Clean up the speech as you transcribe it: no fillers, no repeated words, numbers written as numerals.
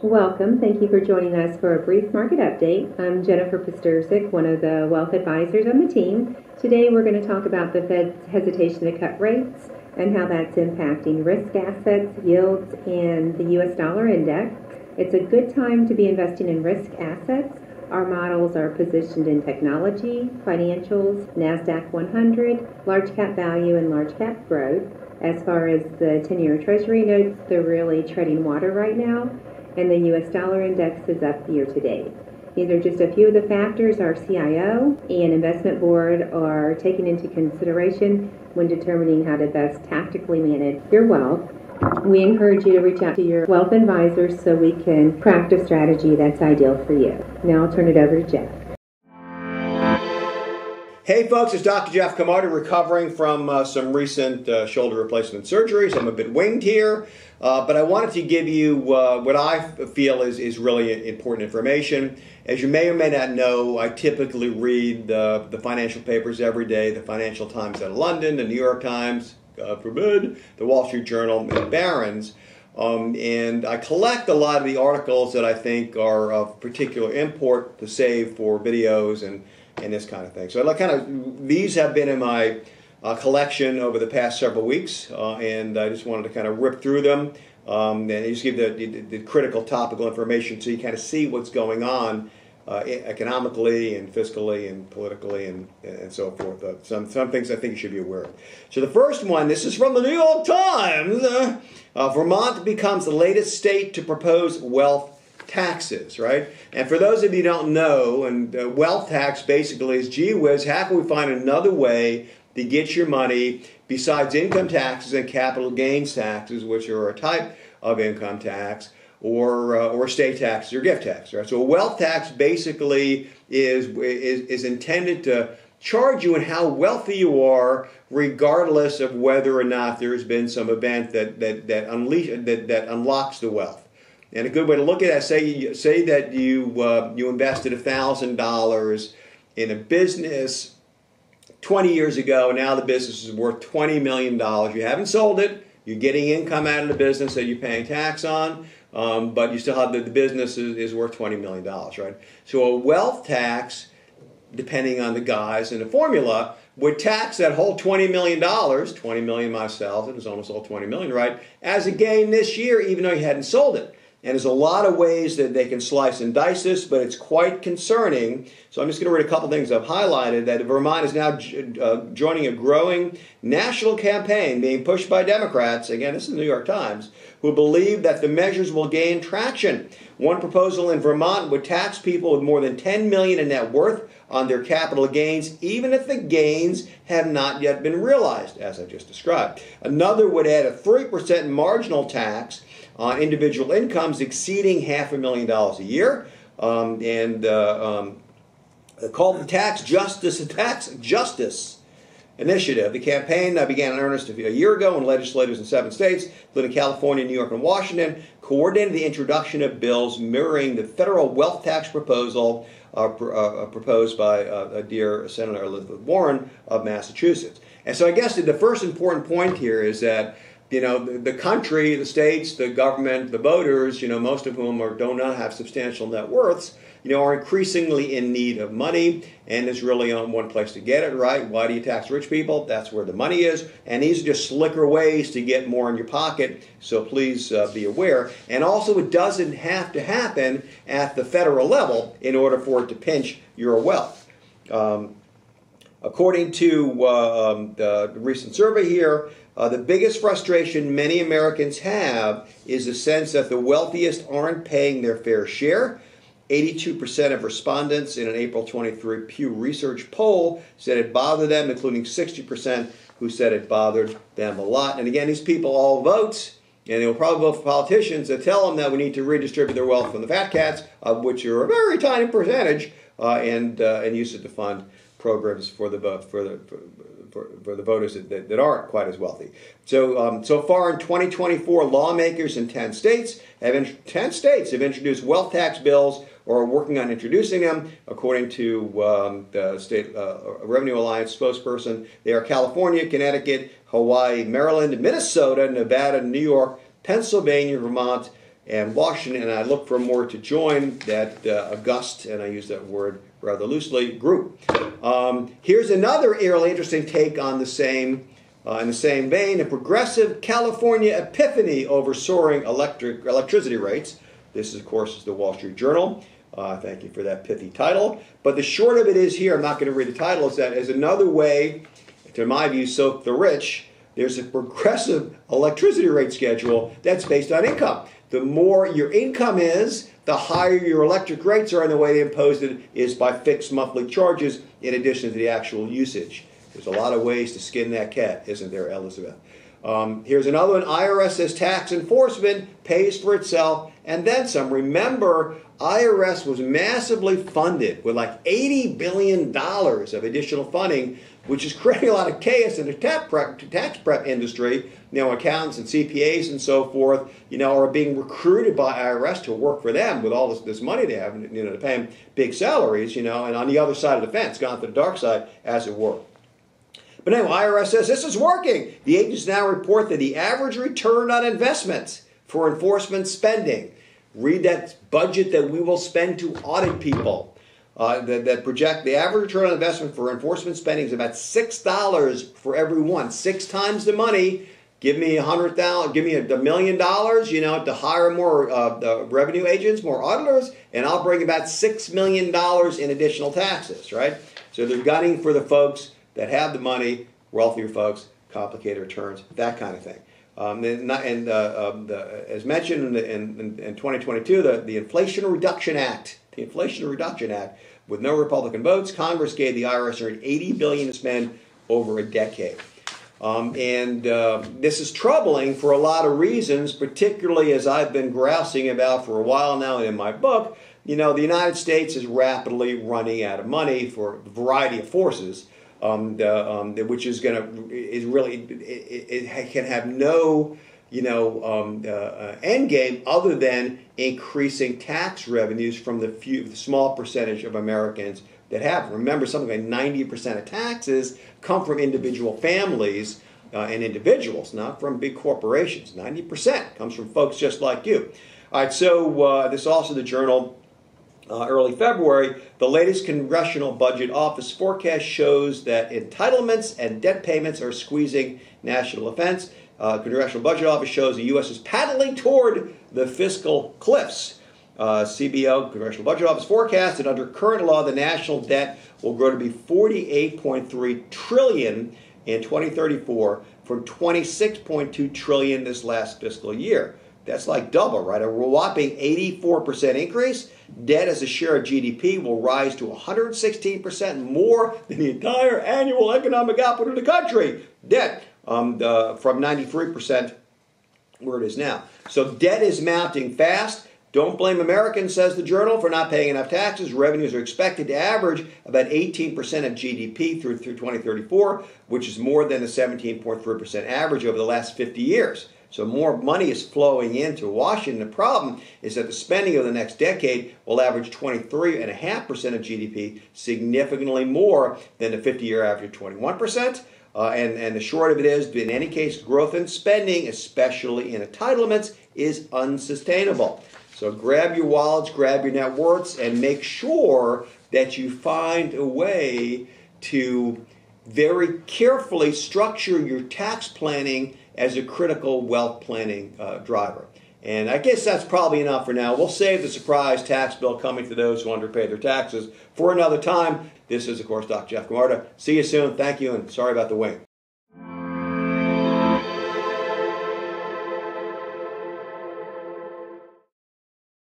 Welcome. Thank you for joining us for a brief market update. I'm Jennifer Pasterczyk, one of the wealth advisors on the team. Today we're going to talk about the Fed's hesitation to cut rates and how that's impacting risk assets, yields, and the U.S. dollar index. It's a good time to be investing in risk assets. Our models are positioned in technology, financials, Nasdaq 100, large cap value, and large cap growth. As far as the 10-year treasury notes, they're really treading water right now, and the U.S. dollar index is up year to date. These are just a few of the factors our CIO and Investment Board are taking into consideration when determining how to best tactically manage your wealth. We encourage you to reach out to your wealth advisors so we can craft a strategy that's ideal for you. Now I'll turn it over to Jeff. Hey folks, it's Dr. Jeff Camarda, recovering from some recent shoulder replacement surgeries. I'm a bit winged here, but I wanted to give you what I feel is really important information. As you may or may not know, I typically read the financial papers every day, the Financial Times out of London, the New York Times, God forbid, the Wall Street Journal, and Barron's. And I collect a lot of the articles that I think are of particular import to save for videos and this kind of thing. So these have been in my collection over the past several weeks, and I just wanted to kind of rip through them and just give the critical topical information so you kind of see what's going on economically and fiscally and politically and so forth. Some things I think you should be aware of. So the first one, this is from the New York Times. Vermont becomes the latest state to propose wealth taxes, right? And for those of you who don't know, and wealth tax basically is, gee whiz, how can we find another way to get your money besides income taxes and capital gains taxes, which are a type of income tax, or estate taxes or gift tax, right? So a wealth tax basically is intended to charge you on how wealthy you are, regardless of whether or not there has been some event that unlocks the wealth. And a good way to look at it, say that you invested $1,000 in a business 20 years ago, and now the business is worth $20 million. You haven't sold it. You're getting income out of the business that you're paying tax on, but you still have the business is worth $20 million, right? So a wealth tax, depending on the guise and the formula, would tax that whole $20 million, $20 million myself, it was almost all $20 million, right, as a gain this year, even though you hadn't sold it. And there's a lot of ways that they can slice and dice this, but it's quite concerning. So I'm just going to read a couple things I've highlighted, that Vermont is now joining a growing national campaign being pushed by Democrats, again, this is the New York Times, who believe that the measures will gain traction. One proposal in Vermont would tax people with more than $10 million in net worth on their capital gains, even if the gains have not yet been realized, as I just described. Another would add a 3% marginal tax on individual incomes exceeding $500,000 a year, and called the Tax Justice Initiative. The campaign began in earnest a year ago when legislators in 7 states, including California, New York, and Washington, coordinated the introduction of bills mirroring the federal wealth tax proposal proposed by dear Senator Elizabeth Warren of Massachusetts. And so I guess the first important point here is that the country, the states, the government, the voters, most of whom do not have substantial net worths, are increasingly in need of money, and there's really only one place to get it, right? Why do you tax rich people? That's where the money is, and these are just slicker ways to get more in your pocket, so please be aware. And also, it doesn't have to happen at the federal level in order for it to pinch your wealth. According to the recent survey here, the biggest frustration many Americans have is the sense that the wealthiest aren't paying their fair share. 82% of respondents in an April 23 Pew Research poll said it bothered them, including 60% who said it bothered them a lot. And again, these people all vote, and they will probably vote for politicians that tell them that we need to redistribute their wealth from the fat cats, of which are a very tiny percentage, and use it to fund programs for the voters that aren't quite as wealthy. So so far in 2024, lawmakers in 10 states have introduced wealth tax bills or are working on introducing them, according to the State Revenue Alliance spokesperson. They are California, Connecticut, Hawaii, Maryland, Minnesota, Nevada, New York, Pennsylvania, Vermont, and Washington, and I look for more to join that august, and I use that word rather loosely, group. Here's another really interesting take on the same in the same vein, a progressive California epiphany over soaring electricity rates. This, of course, is the Wall Street Journal. Thank you for that pithy title. But the short of it is here, I'm not going to read the title, is that as another way, to my view, soak the rich, there's a progressive electricity rate schedule that's based on income. The more your income is, the higher your electric rates are, and the way they impose it is by fixed monthly charges in addition to the actual usage. There's a lot of ways to skin that cat, isn't there, Elizabeth? Here's another one. IRS as tax enforcement pays for itself and then some. Remember, IRS was massively funded with like $80 billion of additional funding, which is creating a lot of chaos in the tax prep industry. You know, accountants and CPAs and so forth, you know, are being recruited by IRS to work for them with all this money they have, you know, to pay them big salaries, you know, and on the other side of the fence, gone to the dark side, as it were. But anyway, IRS says this is working. The agents now report that the average return on investments for enforcement spending, read that budget that we will spend to audit people, that project the average return on investment for enforcement spending is about $6 for every one. 6 times the money. Give me $100,000, give me $1 million, you know, to hire more revenue agents, more auditors, and I'll bring about $6 million in additional taxes, right? So they're gunning for the folks that have the money, wealthier folks, complicated returns, that kind of thing. As mentioned in 2022, the Inflation Reduction Act, with no Republican votes, Congress gave the IRS $80 billion to spend over a decade. This is troubling for a lot of reasons, particularly as I've been grousing about for a while now in my book. You know, the United States is rapidly running out of money for a variety of forces. Which is it can have no, you know, end game other than increasing tax revenues from the small percentage of Americans that have. Remember, something like 90% of taxes come from individual families and individuals, not from big corporations. 90% comes from folks just like you. All right, so this is also the Journal. Early February, the latest Congressional Budget Office forecast shows that entitlements and debt payments are squeezing national defense. Congressional Budget Office shows the U.S. is paddling toward the fiscal cliffs. CBO, Congressional Budget Office, forecast that under current law, the national debt will grow to be $48.3 trillion in 2034 from $26.2 trillion this last fiscal year. That's like double, right? A whopping 84% increase. Debt as a share of GDP will rise to 116% more than the entire annual economic output of the country. Debt from 93% where it is now. So debt is mounting fast. Don't blame Americans, says the Journal, for not paying enough taxes. Revenues are expected to average about 18% of GDP through 2034, which is more than the 17.3% average over the last 50 years. So more money is flowing into Washington. The problem is that the spending over the next decade will average 23.5% of GDP, significantly more than the 50-year average of 21%. And the short of it is, in any case, growth in spending, especially in entitlements, is unsustainable. So grab your wallets, grab your net worths, and make sure that you find a way to very carefully structure your tax planning as a critical wealth planning driver. And I guess that's probably enough for now. We'll save the surprise tax bill coming to those who underpay their taxes for another time. This is, of course, Dr. Jeff Camarda. See you soon. Thank you, and sorry about the wing.